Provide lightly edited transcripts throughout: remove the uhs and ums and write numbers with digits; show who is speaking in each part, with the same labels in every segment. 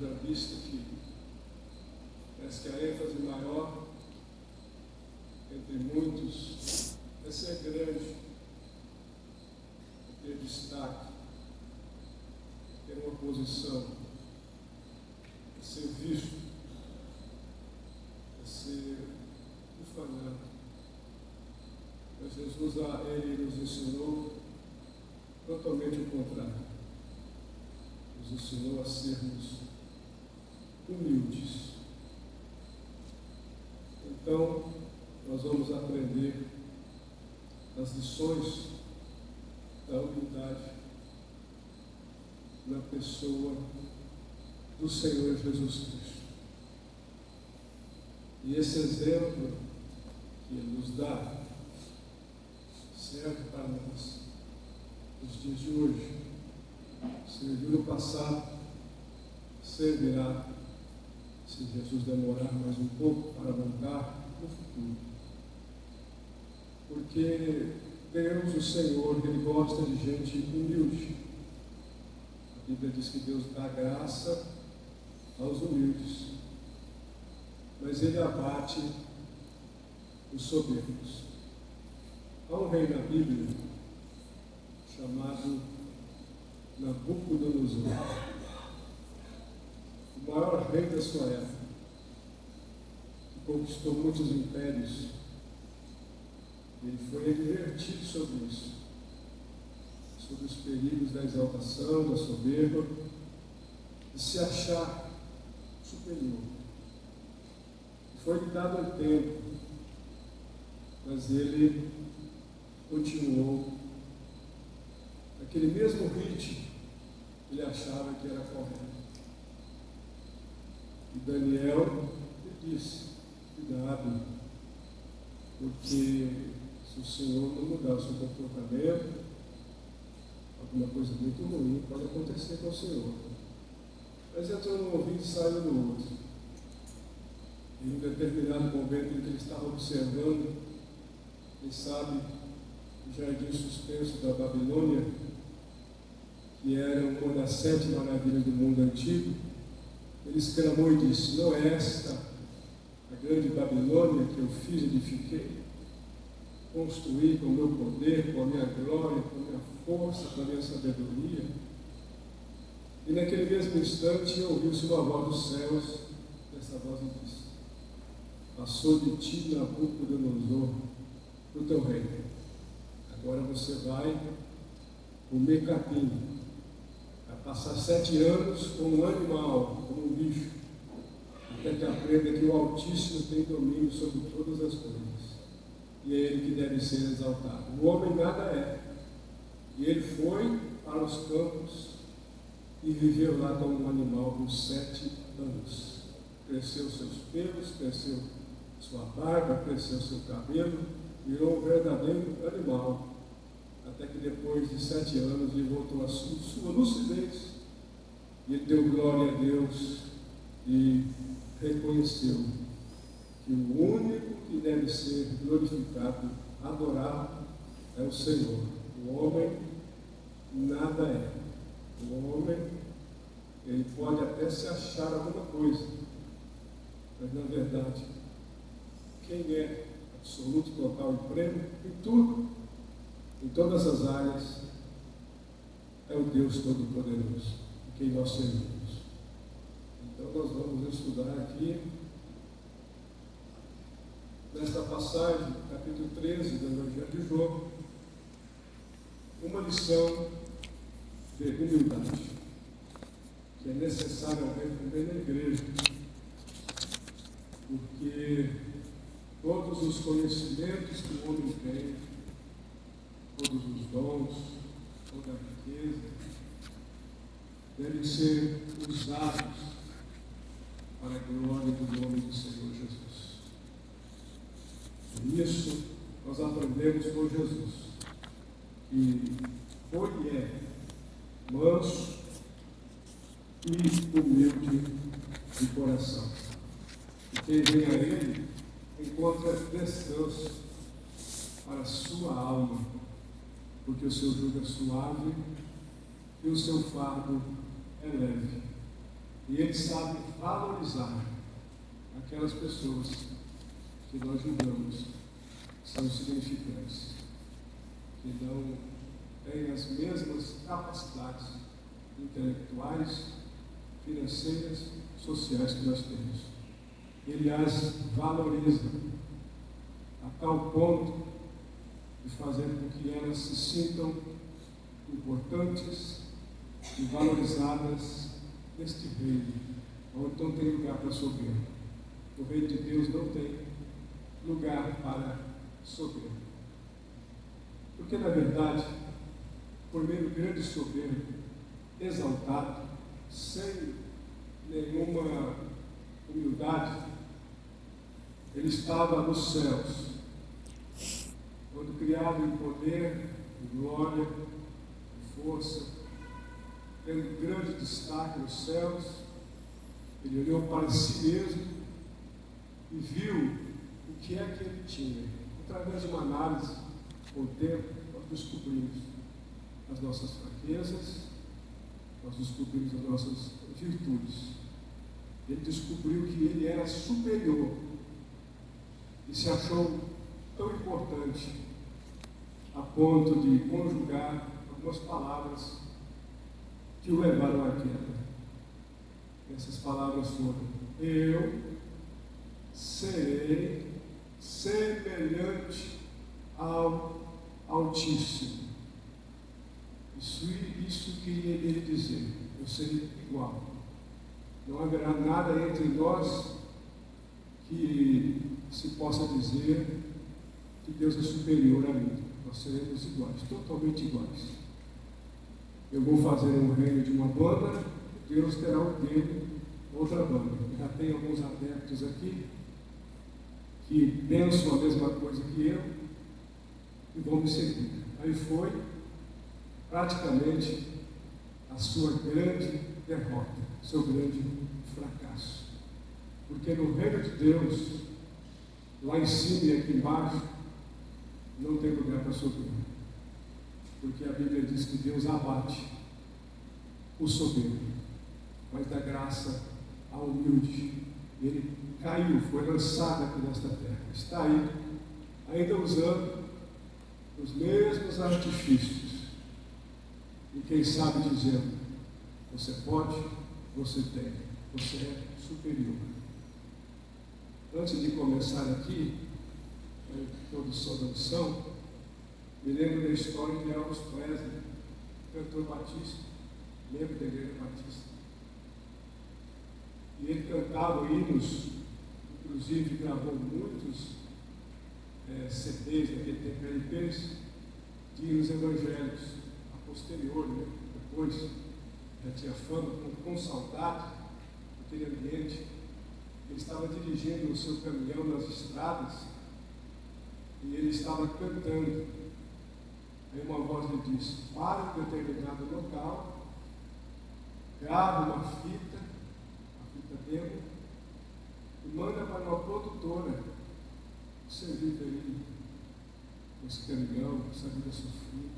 Speaker 1: haja visto que parece que a ênfase maior entre muitos é ser grande, é ter destaque, é ter uma posição, é ser visto, é ser ufanado. Mas Jesus, Ele nos ensinou totalmente o contrário. Nos ensinou a sermos humildes. Então, nós vamos aprender as lições da humildade na pessoa do Senhor Jesus Cristo. E esse exemplo que Ele nos dá serve para nós nos dias de hoje. Serviu no passado, servirá, se Jesus demorar mais um pouco para voltar, no futuro. Porque Deus, o Senhor, Ele gosta de gente humilde. A Bíblia diz que Deus dá graça aos humildes, mas Ele abate os soberbos. Há um rei na Bíblia chamado Nabucodonosor, o maior rei da sua época, que conquistou muitos impérios. Ele foi advertido sobre isso, sobre os perigos da exaltação, da soberba, de se achar superior. Foi-lhe dado um tempo, mas ele continuou naquele mesmo ritmo. Ele achava que era correto. E Daniel lhe disse: cuidado, porque se o Senhor não mudar o seu comportamento, alguma coisa muito ruim pode acontecer com o Senhor. Mas entrou num ouvido e saiu no outro. Em um determinado momento em que ele estava observando, quem sabe, o jardim suspenso da Babilônia, que era uma das 7 maravilhas do mundo antigo, ele exclamou e disse: não é esta a grande Babilônia que eu fiz e edifiquei? Construí com o meu poder, com a minha glória, com a minha força, com a minha sabedoria. E naquele mesmo instante ouviu-se uma voz dos céus, essa voz lhe disse: passou de ti, Nabucodonosor, para o teu reino. Agora você vai comer capim, vai passar 7 anos como um animal, como um bicho, até que aprenda que o Altíssimo tem domínio sobre todas as coisas, e é Ele que deve ser exaltado. O homem nada é. E ele foi para os campos e viveu lá como um animal por 7 anos. Cresceu seus pelos, cresceu sua barba, cresceu seu cabelo, virou um verdadeiro animal. Até que depois de 7 anos ele voltou à sua lucidez. E ele deu glória a Deus e reconheceu que o único que deve ser glorificado, adorado, é o Senhor. O homem nada é. O homem, ele pode até se achar alguma coisa, mas na verdade, quem é absoluto, total e pleno em tudo, em todas as áreas, é o Deus Todo-Poderoso, em quem nós servimos. Então nós vamos estudar aqui, nesta passagem, capítulo 13 do Evangelho de João, uma lição de humildade, que é necessário haver também na igreja, porque todos os conhecimentos que o homem tem, todos os dons, toda a riqueza, devem ser usados para a glória do nome do Senhor Jesus. Por isso, nós aprendemos com Jesus que foi e é manso e humilde de coração. E quem vem a Ele encontra descanso para a sua alma, porque o seu jugo é suave e o seu fardo é leve. E Ele sabe valorizar aquelas pessoas que nós julgamos que são insignificantes, que não têm as mesmas capacidades intelectuais, financeiras, sociais que nós temos. Ele as valoriza a tal ponto de fazer com que elas se sintam importantes e valorizadas neste reino, onde não tem lugar para soberba. O reino de Deus não tem lugar para soberba. Porque, na verdade, por meio do grande soberbo, exaltado, sem nenhuma humildade, ele estava nos céus, quando criado em poder, em glória, em força, tendo grande destaque nos céus. Ele olhou para si mesmo e viu o que é que ele tinha. Através de uma análise, com o tempo, nós descobrimos as nossas fraquezas, nós descobrimos as nossas virtudes. Ele descobriu que ele era superior e se achou tão importante a ponto de conjugar algumas palavras que o levaram à queda. Essas palavras foram: eu serei semelhante ao Altíssimo. Isso queria ele dizer: eu serei igual. Não haverá nada entre nós que se possa dizer que Deus é superior a mim. Nós seremos iguais, totalmente iguais. Eu vou fazer um reino de uma banda, Deus terá o dele, outra banda. Já tem alguns adeptos aqui que pensam a mesma coisa que eu e vão me seguir. Aí foi praticamente a sua grande derrota, seu grande fracasso. Porque no reino de Deus, lá em cima e aqui embaixo, não tem lugar para soberbo. Porque a Bíblia diz que Deus abate o soberbo, mas dá graça ao humilde. Ele caiu, foi lançado aqui nesta terra. Está aí, ainda usando os mesmos artifícios. E quem sabe dizendo: você pode, você tem, você é superior. Antes de começar aqui, a introdução da lição, me lembro da história de Elvis Presley, cantor batista, membro da Igreja Batista. E ele cantava hinos, inclusive gravou muitos CDs naquele tempo, LPs, de hinos evangélicos. A posterior, né? Depois já tinha fama, com saudade daquele ambiente. Ele estava dirigindo o seu caminhão nas estradas e ele estava cantando. Aí uma voz lhe disse: para em determinado local, grava uma fita, a fita demo, e manda para uma produtora. Você vive aí com esse caminhão, com essa vida sofrida,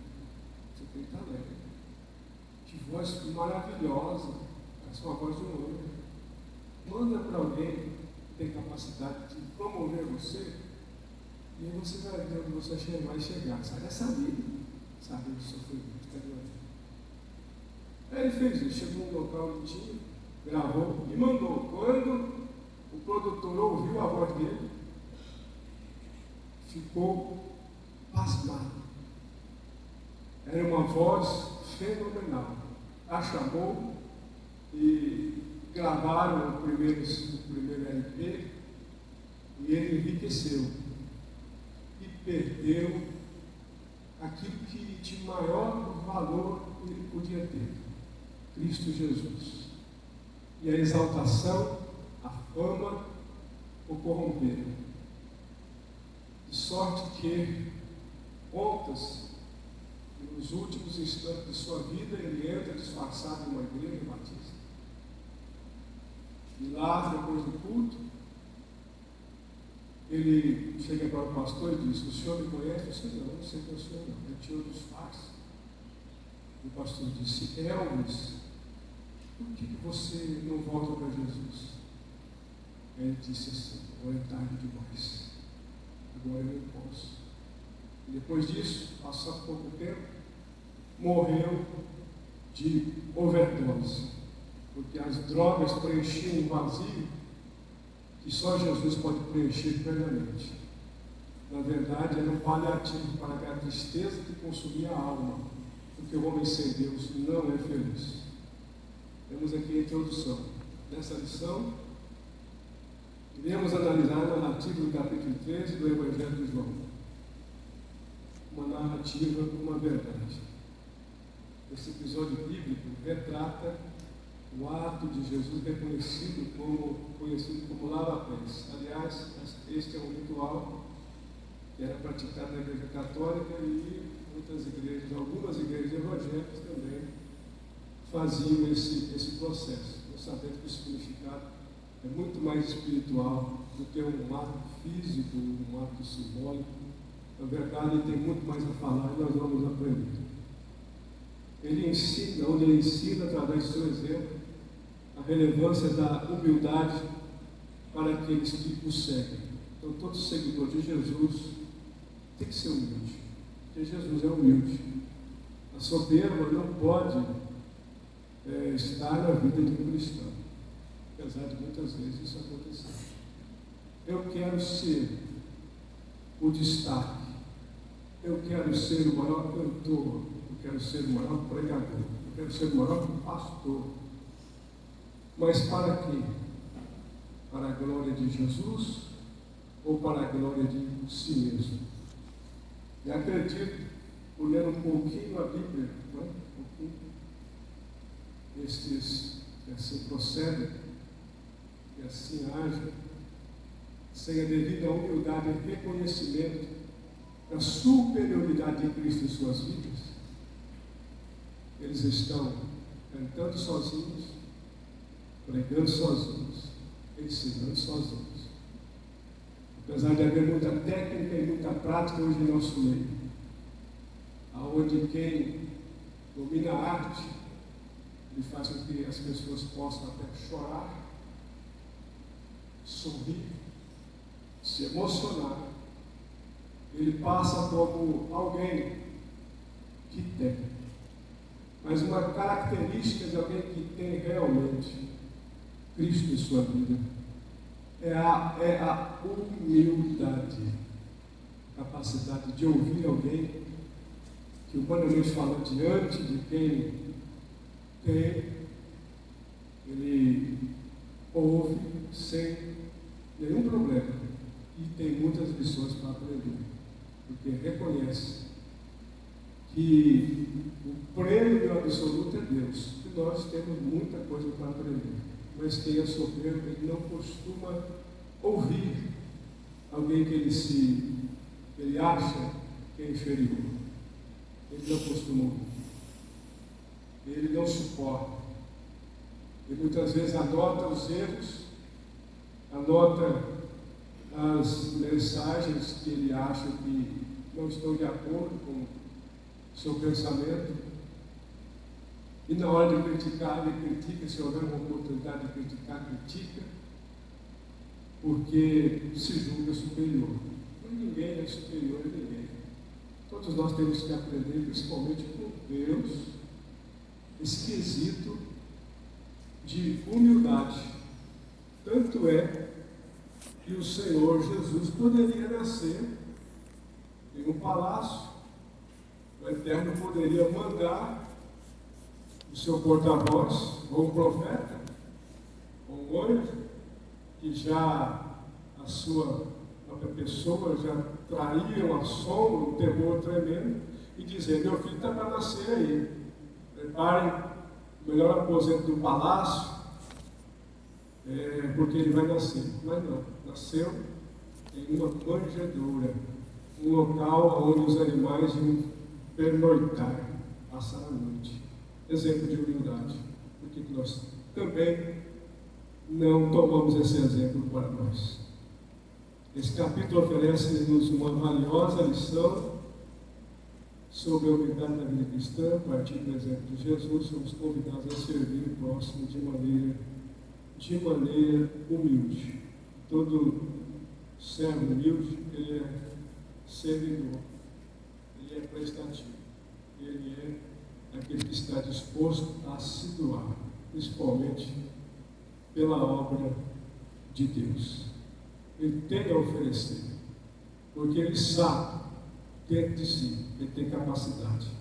Speaker 1: você tem talento. Que voz maravilhosa, essa é uma voz de um homem. Manda para alguém que tem capacidade de promover você, e aí você vai ver onde você vai chegar. Sai dessa vida, sabe, do sofrimento. Aí ele fez isso, chegou num local onde tinha, gravou e mandou. Quando o produtor ouviu a voz dele, ficou pasmado. Era uma voz fenomenal. A chamou e gravaram o primeiro LP e ele enriqueceu e perdeu aquilo que de maior valor ele podia ter: Cristo Jesus. E a exaltação, a fama o corromperam, de sorte que contas nos últimos instantes de sua vida ele entra disfarçado em uma igreja batista. E lá, depois do culto, ele chega para o pastor e diz: o senhor me conhece? Eu disse: não sei quem é o senhor não. Eu tinha um disfarce. E o pastor disse: Elvis. por que você não volta para Jesus? Ele disse assim: agora é tarde demais, agora eu não posso. E depois disso, passado pouco tempo, morreu de overdose, porque as drogas preenchiam um vazio que só Jesus pode preencher plenamente. Na verdade, era um paliativo para a tristeza que consumia a alma, porque o homem sem Deus não é feliz. Temos aqui a introdução dessa lição. Iremos analisar a narrativa do capítulo 13 do Evangelho de João. Uma narrativa, uma verdade. Esse episódio bíblico retrata o ato de Jesus conhecido como lava-pés. Aliás, este é um ritual que era praticado na Igreja Católica e algumas igrejas evangélicas também faziam esse processo. Nós sabemos que o significado é muito mais espiritual do que um ato físico, um ato simbólico. Na verdade, ele tem muito mais a falar e nós vamos aprender. Ele ensina através do seu exemplo a relevância da humildade para aqueles que o seguem. Então, todo seguidor de Jesus tem que ser humilde, porque Jesus é humilde. A soberba não pode estar na vida de um cristão, apesar de muitas vezes isso acontecer. Eu quero ser o destaque, eu quero ser o maior cantor, eu quero ser o maior pregador, eu quero ser o maior pastor. Mas para quê? Para a glória de Jesus ou para a glória de si mesmo? E acredito, olhando um pouquinho a Bíblia, estes assim procedem e assim agem, sem a devida humildade e reconhecimento da superioridade de Cristo em suas vidas. Eles estão cantando sozinhos, pregando sozinhos, ensinando sozinhos. Apesar de haver muita técnica e muita prática hoje em nosso meio, aonde quem domina a arte, ele faz com que as pessoas possam até chorar, sorrir, se emocionar. Ele passa como alguém que tem. Mas uma característica de alguém que tem realmente Cristo em sua vida é a humildade, a capacidade de ouvir alguém que, humanamente falando, diante de quem tem, ele ouve sem nenhum problema e tem muitas lições para aprender, porque reconhece que o prêmio absoluto é Deus, e nós temos muita coisa para aprender. Mas quem é soberbo, ele não costuma ouvir alguém que ele acha que é inferior. Ele não costuma ouvir. Ele não suporta. Ele muitas vezes anota os erros, anota as mensagens que ele acha que não estão de acordo com o seu pensamento. E na hora de criticar, ele critica, se houver uma oportunidade de criticar, critica, porque se julga superior. Mas ninguém é superior a ninguém. Todos nós temos que aprender, principalmente com Deus, esse quesito de humildade. Tanto é que o Senhor Jesus poderia nascer em um palácio, o Eterno poderia mandar o seu porta-voz, ou um profeta, ou um anjo, que já a sua própria pessoa já traria um assombro, um temor tremendo, e dizer: meu filho está para nascer aí, preparem o melhor aposento do palácio, porque ele vai nascer. Mas não, nasceu em uma manjedoura, um local onde os animais iam pernoitar, passar a noite. Exemplo de humildade. Por que nós também não tomamos esse exemplo para nós? Esse capítulo oferece-nos uma valiosa lição sobre a humildade da vida cristã, a partir do exemplo de Jesus, somos convidados a servir o próximo de maneira humilde. Todo servo humilde, ele é servidor, ele é prestativo, ele é aquele que está disposto a se doar, principalmente pela obra de Deus. Ele tem a oferecer, porque ele sabe dentro de si, ele tem capacidade,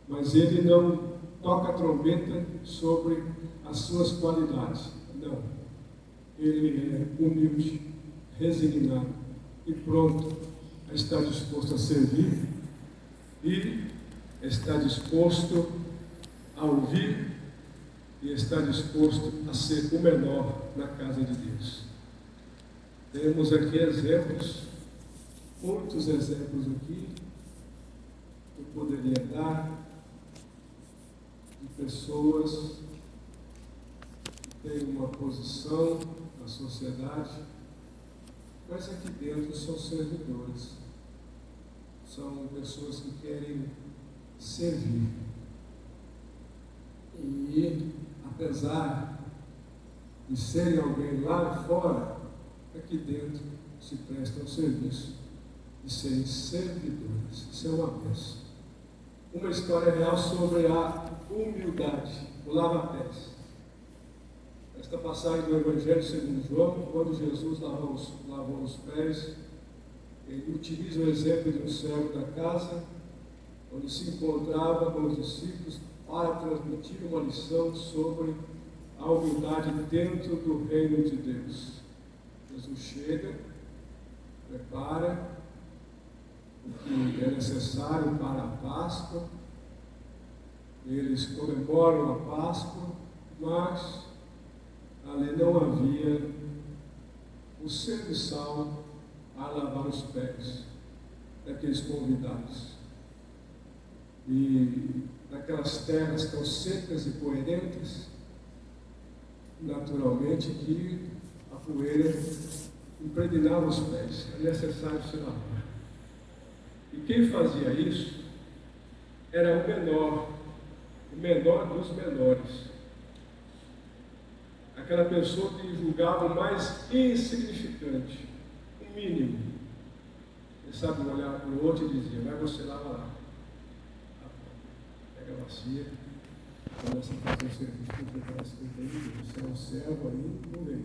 Speaker 1: mas ele não toca a trombeta sobre as suas qualidades, não. Ele é humilde, resignado e pronto a estar disposto a servir e está disposto a ouvir e está disposto a ser o menor na casa de Deus. Temos aqui exemplos, muitos exemplos aqui que eu poderia dar de pessoas que têm uma posição na sociedade, mas aqui dentro são servidores, são pessoas que querem servir. E apesar de serem alguém lá fora, aqui dentro se prestam serviço de serem servidores. Isso é uma bênção. Uma história real sobre a humildade, o lava-pés. Esta passagem do Evangelho segundo João, quando Jesus lavou os pés, ele utiliza o exemplo de um servo da casa, onde se encontrava com os discípulos para transmitir uma lição sobre a humildade dentro do reino de Deus. Jesus chega, prepara o que é necessário para a Páscoa, eles comemoram a Páscoa, mas ali não havia o serviçal a lavar os pés daqueles convidados. E naquelas terras tão secas e poerentas, naturalmente que a poeira impregnava os pés, era necessário se lavar. E quem fazia isso era o menor dos menores. Aquela pessoa que julgava o mais insignificante, o mínimo. Ele sabe olhar para o outro e dizia: vai, você lava lá. Pega a bacia, começa a fazer o serviço, porque parece que tem Deus. Você é um servo aí, não vem.